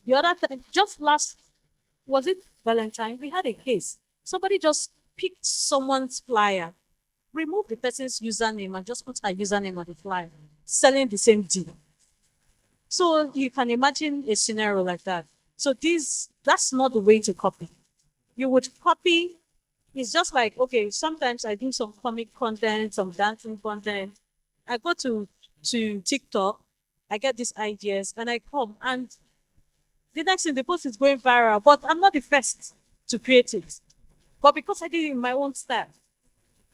The other time, just last, was it Valentine? We had a case. Somebody just picked someone's flyer, removed the person's username, and just put her username on the flyer, selling the same deal. So you can imagine a scenario like that. So that's not the way to copy. You would copy. It's just like, okay, sometimes I do some comic content, some dancing content. I go to TikTok, I get these ideas, and I come, and the next thing, the post is going viral, but I'm not the first to create it. But because I did it in my own style,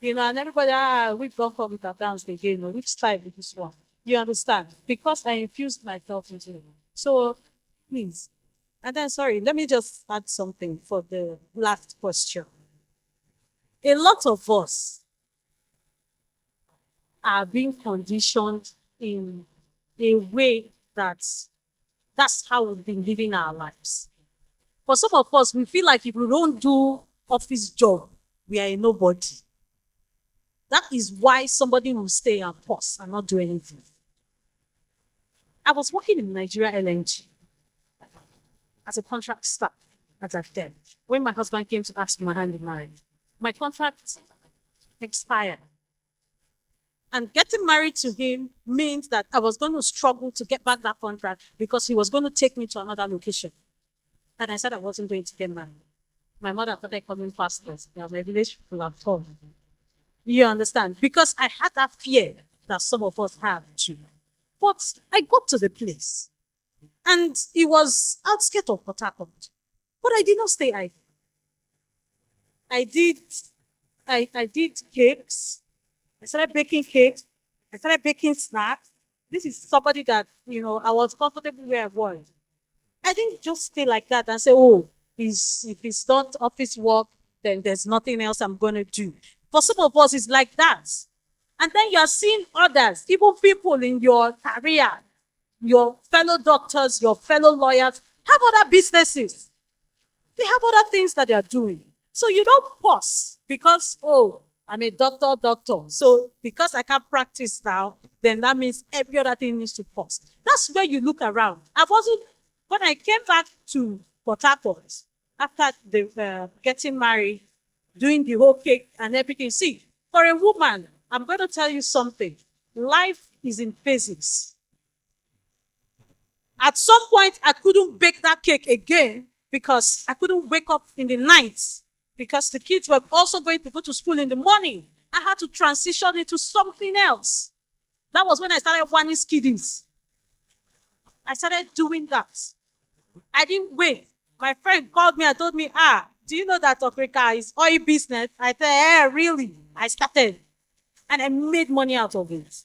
and everybody, we've gone for with our dance again, which style is this one? You understand? Because I infused myself into it. So please. And then, sorry, let me just add something for the last question. A lot of us are being conditioned in a way that's how we've been living our lives. For some of us, we feel like if we don't do office job, we are a nobody. That is why somebody will stay and pause and not do anything. I was working in Nigeria LNG as a contract staff at that time. When my husband came to ask for my hand in marriage, my contract expired. And getting married to him means that I was going to struggle to get back that contract because he was going to take me to another location. And I said I wasn't going to get married. My mother started calling pastors. My village people have told me. You understand? Because I had that fear that some of us have too. But I got to the place. And it was outskirts of Port Harcourt. But I did not stay idle. I did I did cakes. I started baking cakes. I started baking snacks. This is somebody that, I was comfortable where I was. I didn't just stay like that and say, oh, if it's not office work, then there's nothing else I'm going to do. For some of us, it's like that. And then you're seeing others, even people in your career, your fellow doctors, your fellow lawyers, have other businesses. They have other things that they are doing. So you don't pause because, oh, I'm a doctor. So because I can't practice now, then that means every other thing needs to pause. That's where you look around. When I came back to Port Harcourt after getting married, doing the whole cake and everything. See, for a woman, I'm going to tell you something. Life is in phases. At some point, I couldn't bake that cake again because I couldn't wake up in the night because the kids were also going to go to school in the morning. I had to transition into something else. That was when I started wanting skiddies. I started doing that. I didn't wait. My friend called me and told me, do you know that Okrika is oil business? I said, yeah, really? I started. And I made money out of it.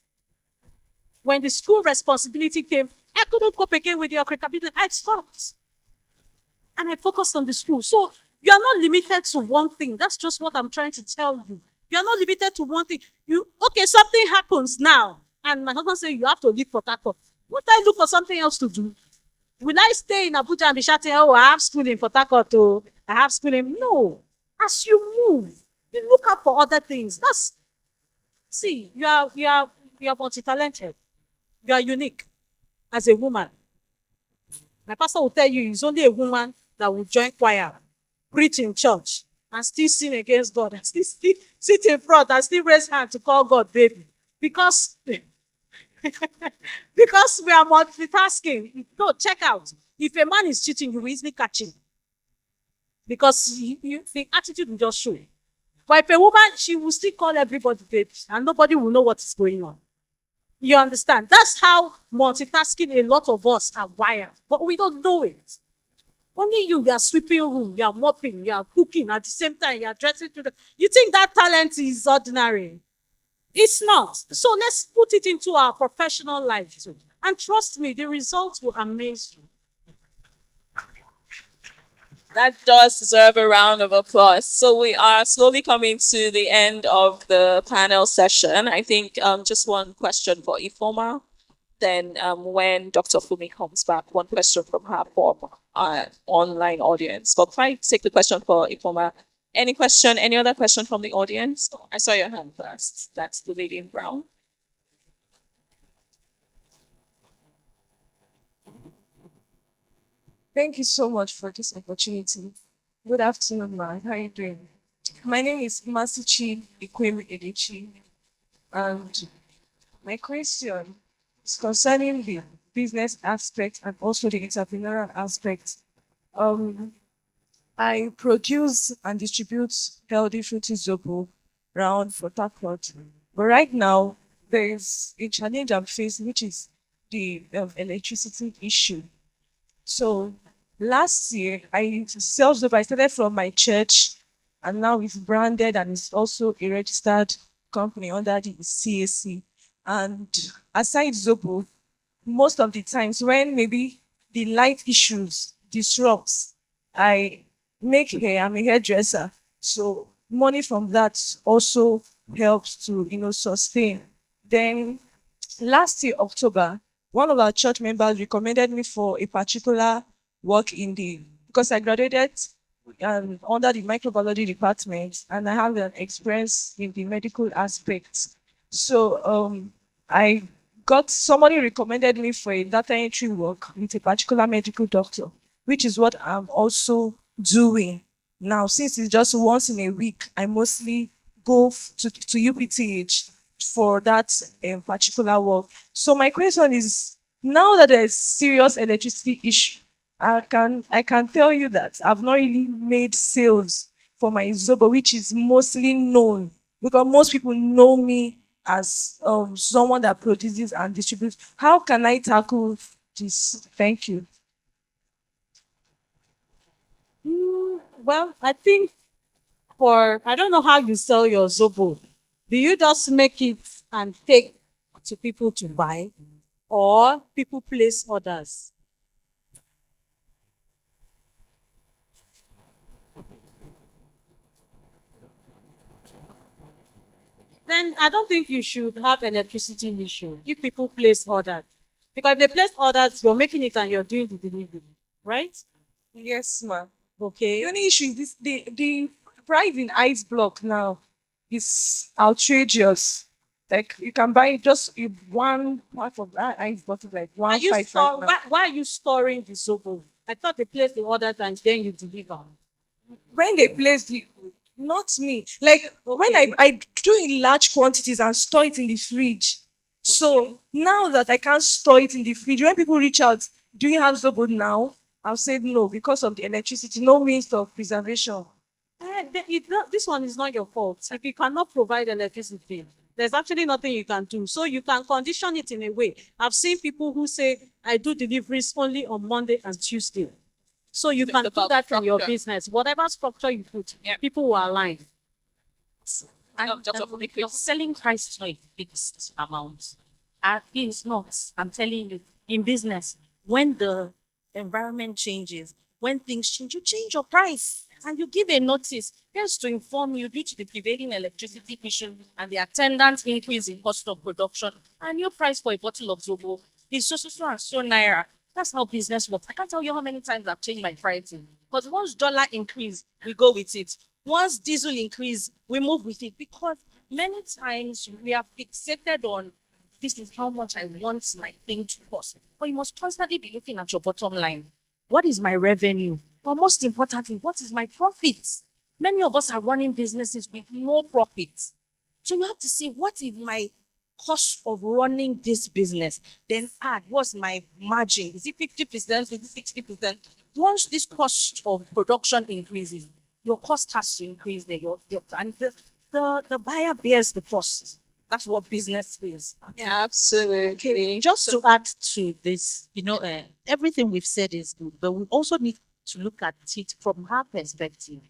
When the school responsibility came, I couldn't cope again with the Okrika business. I stopped. And I focused on the school. So you are not limited to one thing. That's just what I'm trying to tell you. You are not limited to one thing. Something happens now. And my husband said, you have to leave Port Harcourt. Would I look for something else to do? Will I stay in Abuja and be shouting, oh, I have school in Port Harcourt, oh, I have school in... No. As you move, you look out for other things. You are multi-talented. You are unique as a woman. My pastor will tell you it's only a woman that will join choir, preach in church, and still sin against God, and still sit in front and still raise hand to call God baby. Because because we are multitasking. No, check out. If a man is cheating, you will easily catch him. Because the attitude will just show. But if a woman, she will still call everybody baby, and nobody will know what is going on. You understand? That's how multitasking a lot of us are wired. But we don't know it. Only you are sweeping room, you are mopping, you are cooking at the same time, you are dressing to the... You think that talent is ordinary? It's not. So let's put it into our professional life too. And trust me, the results will amaze you. That does deserve a round of applause. So we are slowly coming to the end of the panel session. I think just one question for Ifoma. Then when Dr. Fumi comes back, one question from her for our online audience. But if I take the question for Ifoma, any other question from the audience? I saw your hand first. That's the lady in brown. Thank you so much for this opportunity. Good afternoon, man. How are you doing? My name is Masuchi Ikwemi Edichi, and my question is concerning the business aspect and also the entrepreneurial aspect. Um, I produce and distribute healthy fruity zobo around for Harcourt. But right now, there is a challenge I'm facing, which is the electricity issue. So last year, I I started from my church, and now it's branded and it's also a registered company under the CAC. And aside Zobo, most of the times when maybe the light issues disrupts, I make hair. I'm a hairdresser, so money from that also helps to sustain. Then last year October, one of our church members recommended me for a particular work in the because I graduated under the microbiology department and I have an experience in the medical aspect. So I got somebody recommended me for a data entry work with a particular medical doctor, which is what I'm also doing now. Since it's just once in a week, I mostly go to UPTH for that particular work. So my question is, now that there's serious electricity issue, I can tell you that I've not really made sales for my Zobo, which is mostly known because most people know me as someone that produces and distributes. How can I tackle this? Thank you. Well, I think I don't know how you sell your Zobo. Do you just make it and take to people to buy, or people place orders? then I don't think you should have electricity issue if people place orders. Because if they place orders, you're making it and you're doing the delivery, right? Yes, ma. The Okay. only issue is this: the price in ice block now is outrageous. Like you can buy just one half of that ice bottle like Are you 155 store, now. why are you storing the zobo? I thought they place the orders and then you deliver. When they place the, not me. Like when Okay. I do in large quantities and store it in the fridge. So now that I can't store it in the fridge, when people reach out, do you have Zobo now? I'll say no because of the electricity, no means of preservation. This one is not your fault. If you cannot provide electricity, there's actually nothing you can do. So you can condition it in a way. I've seen people who say, I do deliveries only on Monday and Tuesday. So you can do about that in your structure. business. Whatever structure you put, Yeah. people will align. And Dr. Fumi, your please. selling price is not a fixed amount. It's not. I'm telling you, in business, when the environment changes, when things change, you change your price and you give a notice just to inform you due to the prevailing electricity issue and the attendant increase in cost of production. And your price for a bottle of Zobo is so and so naira. That's how business works. I can't tell you how many times I've changed my pricing. Because once dollar increase, we go with it. Once diesel increase, we move with it. Because many times we are fixated on this is how much I want my thing to cost. But you must constantly be looking at your bottom line. What is my revenue? But most importantly, what is my profit? Many of us are running businesses with no profit. So you have to see what is my cost of running this business, then add what's my margin. Is it 50%? Is it 60%? Once this cost of production increases, your cost has to increase there. And the buyer bears the cost. That's what business is. Absolutely. Just to add to this, everything we've said is good, but we also need to look at it from her perspective.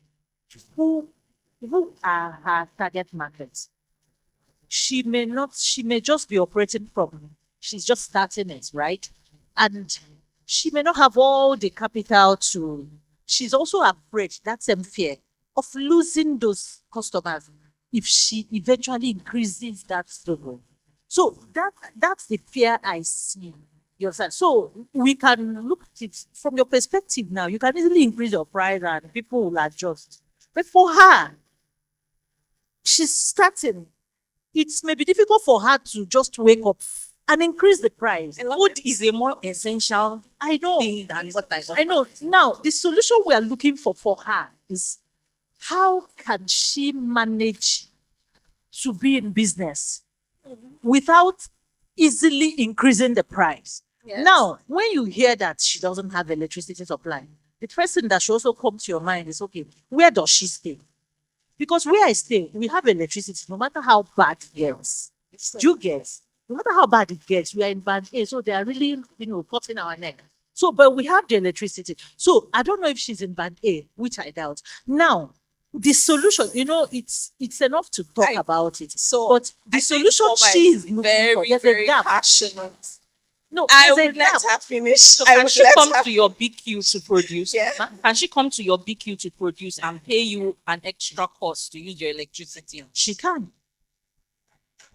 Who are her target markets? She may just be operating from, she's just starting it, right? And she may not have all the capital to, she's also afraid, that same fear of losing those customers if she eventually increases that struggle. So that's the fear I see. You understand? So we can look at it from your perspective now. You can easily increase your price and people will adjust. But for her, she's starting. It may be difficult for her to just wake up and increase the price. Food is a more essential I know. thing than what I know. Now, the solution we are looking for her is how can she manage to be in business without easily increasing the price? Yes. Now, when you hear that she doesn't have electricity supply, the first thing that should also come to your mind is, okay, where does she stay? Because where I stay, we have electricity, no matter how bad it gets. Do you get? No matter how bad it gets, we are in band A, so they are really, cutting our neck. So, but we have the electricity. So I don't know if she's in band A, which I doubt. Now, the solution, it's enough to talk about it. So But the I think solution Oma she is is looking for, very, there's a very gap. passionate. No, I there's a would let gap. her finish. I Can would she let come her. to your BQ to produce? Yeah. Can she come to your BQ to produce and pay you an extra cost to use your electricity? She can.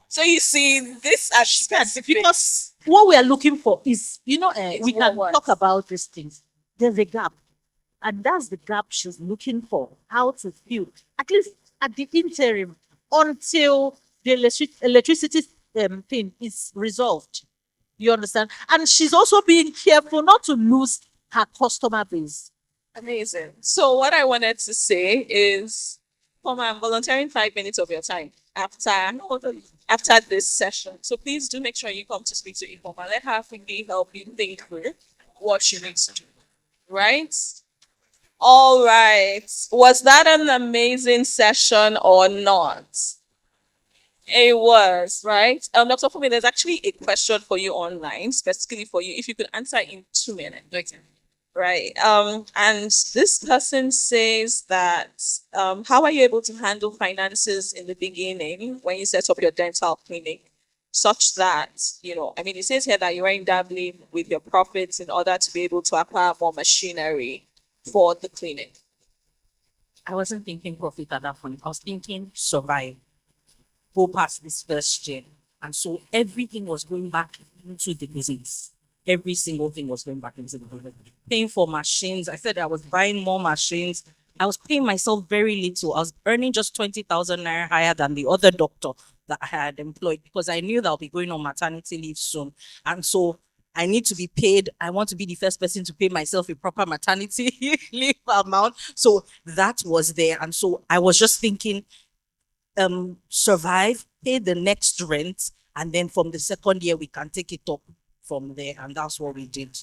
So you see, this are specific. Because what we are looking for is, we more can words. talk about these things. There's a gap. And that's the gap she's looking for, how to fill, at least at the interim, until the electricity thing is resolved. You understand? And she's also being careful not to lose her customer base. Amazing. So what I wanted to say is, I'm volunteering 5 minutes of your time after this session. So please do make sure you come to speak to Ifoma. Let her quickly help you think through what she needs to do. Right? All right. Was that an amazing session or not? It was, right? Dr. Fumi, there's actually a question for you online, specifically for you, if you could answer in 2 minutes. Okay. Right. And this person says that how are you able to handle finances in the beginning when you set up your dental clinic, such that, it says here that you are dabbling with your profits in order to be able to acquire more machinery for the clinic. I wasn't thinking profit at that point. I was thinking survive. go past this first year. And so everything was going back into the business. Every single thing was going back into the business. Paying for machines. I said I was buying more machines. I was paying myself very little. I was earning just 20,000 naira higher than the other doctor that I had employed because I knew that I'll be going on maternity leave soon. And so I need to be paid. I want to be the first person to pay myself a proper maternity leave amount. So that was there. And so I was just thinking, survive, pay the next rent, and then from the second year we can take it up from there. And that's what we did.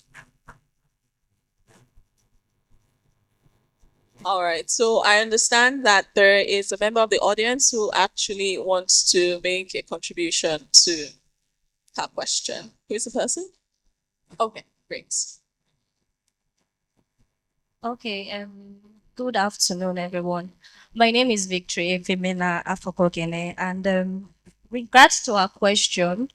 All right. So I understand that there is a member of the audience who actually wants to make a contribution to her question. Who is the person? Okay, great. Okay, good afternoon, everyone. My name is Victory Femina Afokogene, and regards to our question,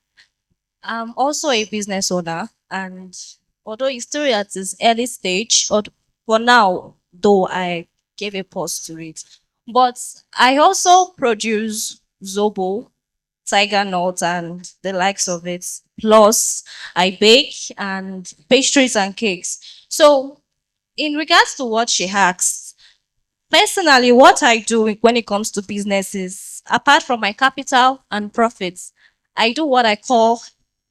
I'm also a business owner, and although it's still at this early stage, or for now, though I gave a pause to it, but I also produce Zobo, tiger nuts, and the likes of it. Plus, I bake and pastries and cakes. So in regards to what she asked, personally, what I do when it comes to business is, apart from my capital and profits, I do what I call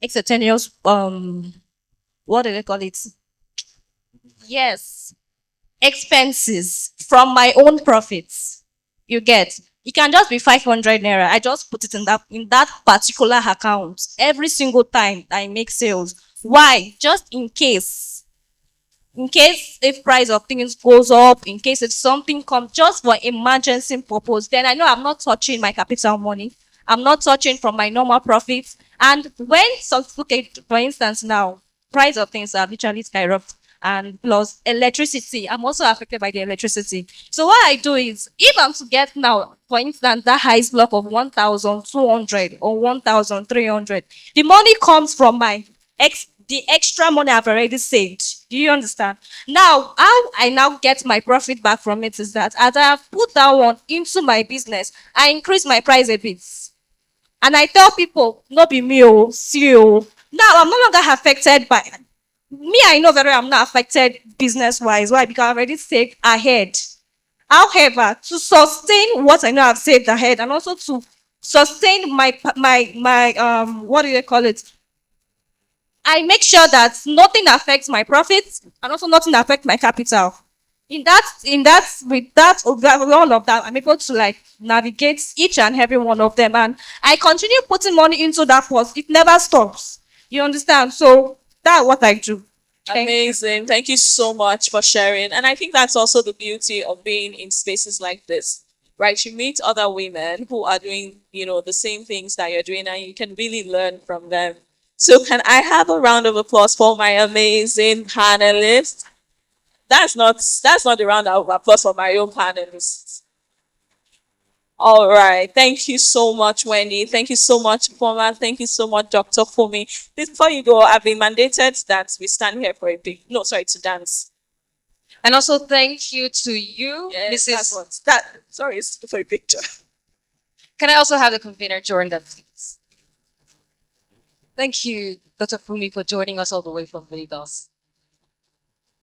extraneous, what do they call it? Yes, expenses from my own profits. You get, it can just be 500 naira. I just put it in that particular account every single time I make sales. Why? Just in case if price of things goes up, in case if something comes just for emergency purpose, then I know I'm not touching my capital money. I'm not touching from my normal profits. And when some look at, for instance, now price of things are literally skyrocketed, and plus electricity, I'm also affected by the electricity. So what I do is, if I'm to get now, for instance, that highest block of 1,200 or 1,300, the money comes from my the extra money I've already saved. Do you understand? Now, how I now get my profit back from it is that as I have put that one into my business, I increase my price a bit. And I tell people, not be me, oh, see you. Now I'm no longer affected by me. I know very well I'm not affected business wise. Why? Because I've already saved ahead. However, to sustain what I know I've saved ahead, and also to sustain my what do you call it? I make sure that nothing affects my profits and also nothing affects my capital. With that, all of that, I'm able to like navigate each and every one of them, and I continue putting money into that pot. It never stops. You understand? So that's what I do. Thank you. Amazing. Thank you so much for sharing. And I think that's also the beauty of being in spaces like this, right? You meet other women who are doing, the same things that you're doing, and you can really learn from them. So can I have a round of applause for my amazing panelists? That's not the round of applause for my own panelists. All right. Thank you so much, Wendy. Thank you so much, Former. Thank you so much, Dr. Fumi. Before you go, I've been mandated that we stand here for a big, no, sorry, to dance. And also thank you to you, Yes, that's Mrs. what, that, sorry, it's for a picture. Can I also have the convener join that, please? Thank you, Dr. Fumi, for joining us all the way from Lagos.